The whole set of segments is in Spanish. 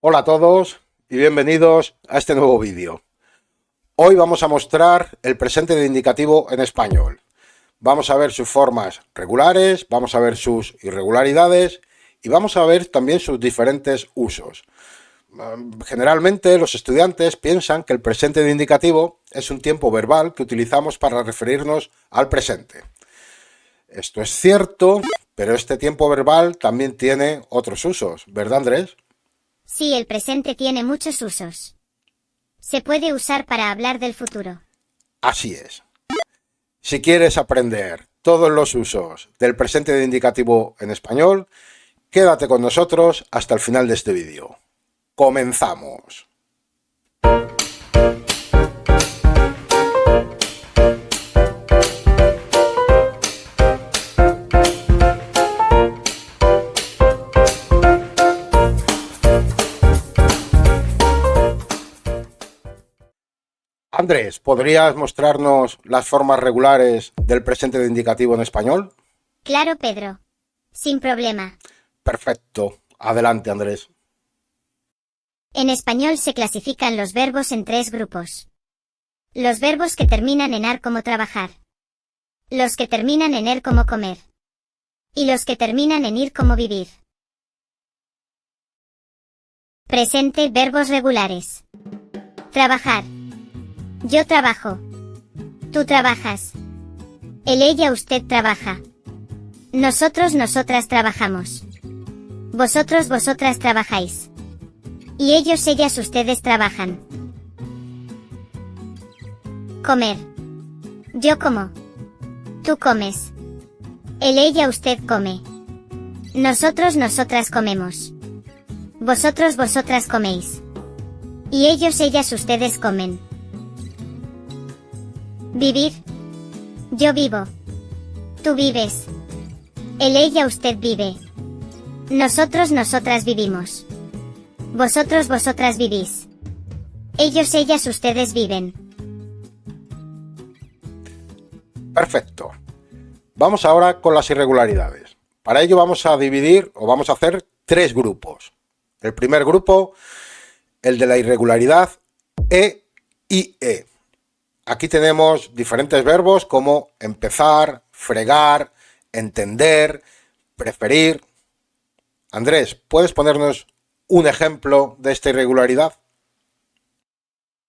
Hola a todos y bienvenidos a este nuevo vídeo. Hoy vamos a mostrar el presente de indicativo en español. Vamos a ver sus formas regulares, vamos a ver sus irregularidades y vamos a ver también sus diferentes usos. Generalmente los estudiantes piensan que el presente de indicativo es un tiempo verbal que utilizamos para referirnos al presente. Esto es cierto, pero este tiempo verbal también tiene otros usos, ¿verdad, Andrés? Sí, el presente tiene muchos usos. Se puede usar para hablar del futuro. Así es. Si quieres aprender todos los usos del presente de indicativo en español, quédate con nosotros hasta el final de este vídeo. ¡Comenzamos! Andrés, ¿podrías mostrarnos las formas regulares del presente de indicativo en español? Claro, Pedro. Sin problema. Perfecto. Adelante, Andrés. En español se clasifican los verbos en tres grupos. Los verbos que terminan en ar como trabajar. Los que terminan en er como comer. Y los que terminan en ir como vivir. Presente, verbos regulares. Trabajar. Yo trabajo. Tú trabajas. Él, ella, usted trabaja. Nosotros, nosotras trabajamos. Vosotros, vosotras trabajáis. Y ellos, ellas, ustedes trabajan. Comer. Yo como. Tú comes. Él, ella, usted come. Nosotros, nosotras comemos. Vosotros, vosotras coméis. Y ellos, ellas, ustedes comen. Vivir. Yo vivo. Tú vives. Él, ella, usted vive. Nosotros, nosotras vivimos. Vosotros, vosotras vivís. Ellos, ellas, ustedes viven. Perfecto. Vamos ahora con las irregularidades. Para ello vamos a dividir o vamos a hacer tres grupos. El primer grupo, el de la irregularidad E y E. Aquí tenemos diferentes verbos como empezar, fregar, entender, preferir. Andrés, ¿puedes ponernos un ejemplo de esta irregularidad?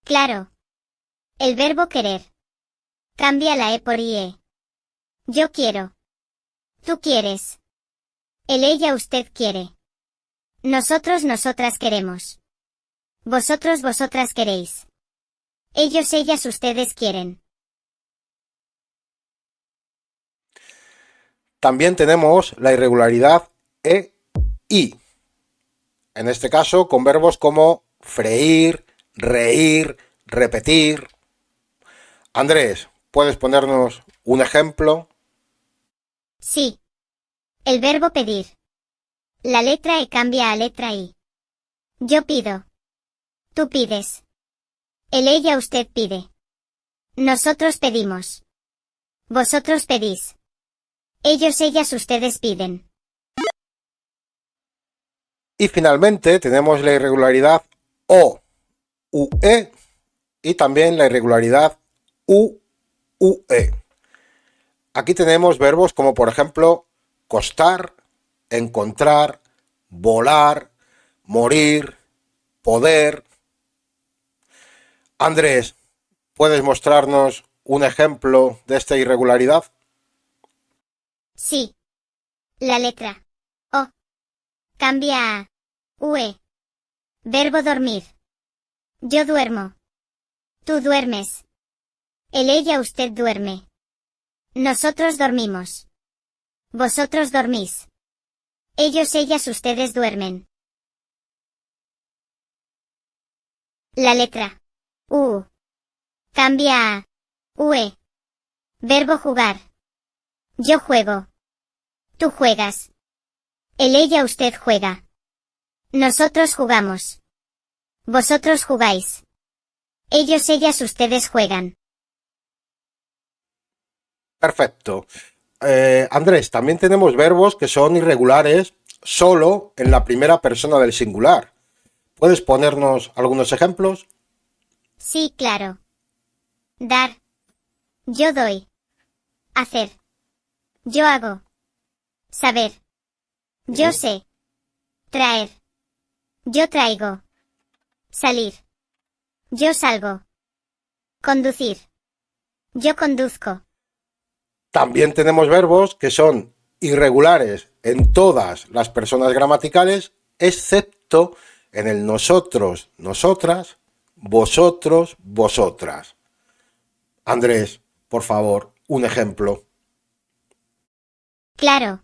Claro. El verbo querer. Cambia la E por IE. Yo quiero. Tú quieres. Él, ella, usted quiere. Nosotros, nosotras queremos. Vosotros, vosotras queréis. Ellos, ellas, ustedes quieren. También tenemos la irregularidad E-I. En este caso con verbos como freír, reír, repetir. Andrés, ¿puedes ponernos un ejemplo? Sí. El verbo pedir. La letra E cambia a letra I. Yo pido. Tú pides. Él, ella, usted pide. Nosotros pedimos. Vosotros pedís. Ellos, ellas, ustedes piden. Y finalmente tenemos la irregularidad O-U-E y también la irregularidad U-U-E. Aquí tenemos verbos como por ejemplo costar, encontrar, volar, morir, poder. Andrés, ¿puedes mostrarnos un ejemplo de esta irregularidad? Sí. La letra O cambia a UE. Verbo dormir. Yo duermo. Tú duermes. Él, ella, usted duerme. Nosotros dormimos. Vosotros dormís. Ellos, ellas, ustedes duermen. La letra U cambia a UE. Verbo jugar. Yo juego. Tú juegas. Él, ella, usted juega. Nosotros jugamos. Vosotros jugáis. Ellos, ellas, ustedes juegan. Perfecto. Andrés, también tenemos verbos que son irregulares solo en la primera persona del singular. ¿Puedes ponernos algunos ejemplos? Sí, claro. Dar. Yo doy. Hacer. Yo hago. Saber. Yo sé. Traer. Yo traigo. Salir. Yo salgo. Conducir. Yo conduzco. También tenemos verbos que son irregulares en todas las personas gramaticales, excepto en el nosotros, nosotras, vosotros, vosotras. Andrés, por favor, un ejemplo. Claro.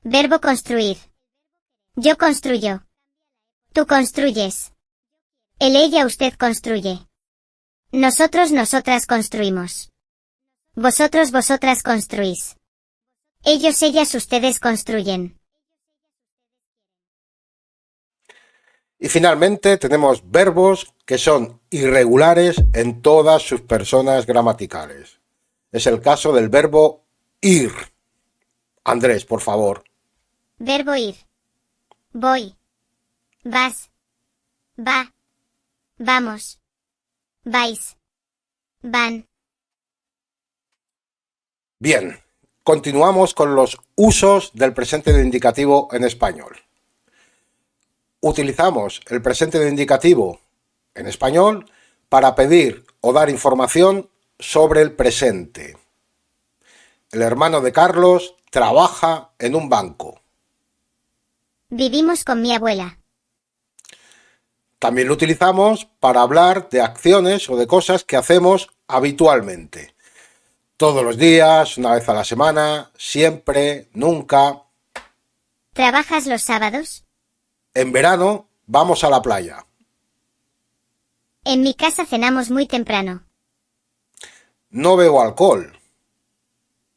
Verbo construir. Yo construyo. Tú construyes. Él, ella, usted construye. Nosotros, nosotras construimos. Vosotros, vosotras construís. Ellos, ellas, ustedes construyen. Y finalmente tenemos verbos que son irregulares en todas sus personas gramaticales. Es el caso del verbo ir. Andrés, por favor. Verbo ir. Voy. Vas. Va. Vamos. Vais. Van. Bien, continuamos con los usos del presente de indicativo en español. Utilizamos el presente de indicativo en español para pedir o dar información sobre el presente. El hermano de Carlos trabaja en un banco. Vivimos con mi abuela. También lo utilizamos para hablar de acciones o de cosas que hacemos habitualmente. Todos los días, una vez a la semana, siempre, nunca. ¿Trabajas los sábados? En verano vamos a la playa. En mi casa cenamos muy temprano. No bebo alcohol.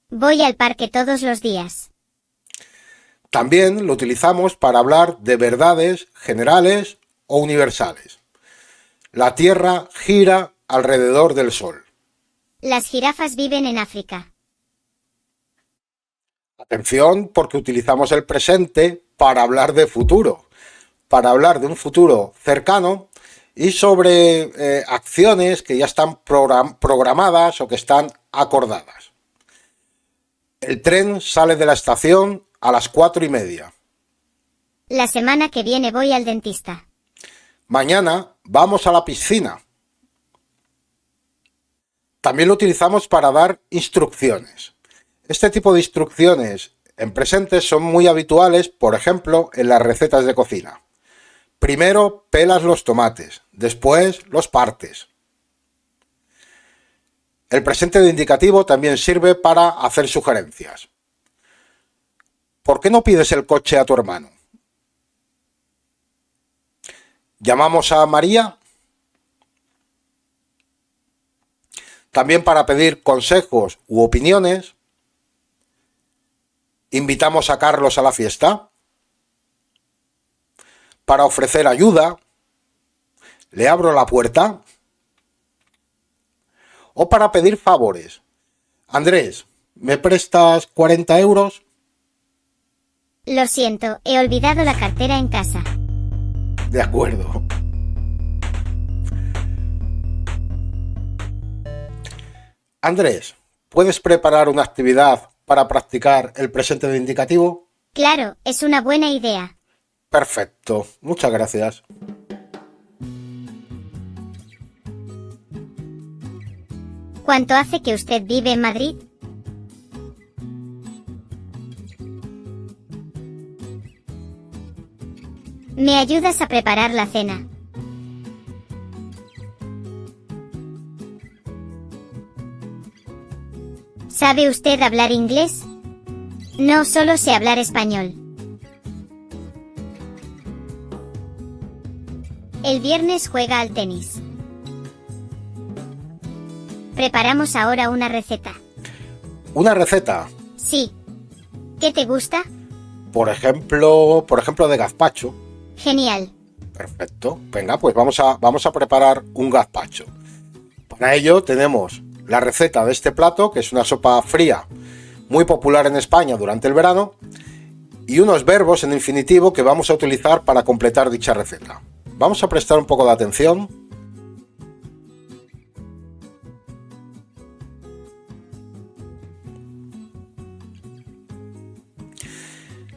Voy al parque todos los días. También lo utilizamos para hablar de verdades generales o universales. La Tierra gira alrededor del Sol. Las jirafas viven en África. Atención, porque utilizamos el presente para hablar de futuro, para hablar de un futuro cercano y sobre acciones que ya están programadas o que están acordadas. El tren sale de la estación a las 4:30. La semana que viene voy al dentista. Mañana vamos a la piscina. También lo utilizamos para dar instrucciones. Este tipo de instrucciones en presente son muy habituales, por ejemplo, en las recetas de cocina. Primero pelas los tomates, después los partes. El presente de indicativo también sirve para hacer sugerencias. ¿Por qué no pides el coche a tu hermano? ¿Llamamos a María? También para pedir consejos u opiniones. ¿Invitamos a Carlos a la fiesta? Para ofrecer ayuda. ¿Le abro la puerta? O para pedir favores. Andrés, ¿me prestas 40 euros? Lo siento, he olvidado la cartera en casa. De acuerdo. Andrés, ¿puedes preparar una actividad para practicar el presente de indicativo? Claro, es una buena idea. Perfecto, muchas gracias. ¿Cuánto hace que usted vive en Madrid? ¿Me ayudas a preparar la cena? ¿Sabe usted hablar inglés? No, solo sé hablar español. El viernes juega al tenis. Preparamos ahora una receta. ¿Una receta? Sí. ¿Qué te gusta? Por ejemplo de gazpacho. Genial. Perfecto. Venga, pues vamos a preparar un gazpacho. Para ello tenemos la receta de este plato, que es una sopa fría muy popular en España durante el verano, y unos verbos en infinitivo que vamos a utilizar para completar dicha receta. Vamos a prestar un poco de atención.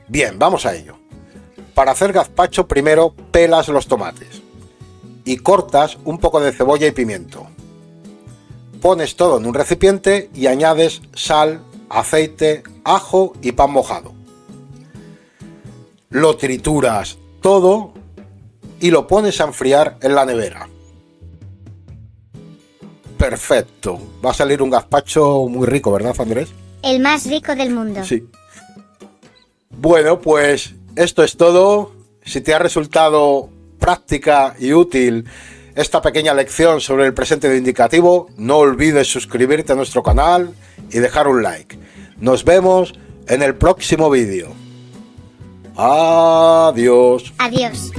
Bien, vamos a ello. Para hacer gazpacho primero pelas los tomates y cortas un poco de cebolla y pimiento. Pones todo en un recipiente y añades sal, aceite, ajo y pan mojado. Lo trituras todo y lo pones a enfriar en la nevera. Perfecto. Va a salir un gazpacho muy rico, ¿verdad, Andrés? El más rico del mundo. Sí. Bueno, pues esto es todo. Si te ha resultado práctica y útil esta pequeña lección sobre el presente de indicativo, no olvides suscribirte a nuestro canal y dejar un like. Nos vemos en el próximo vídeo. Adiós. Adiós.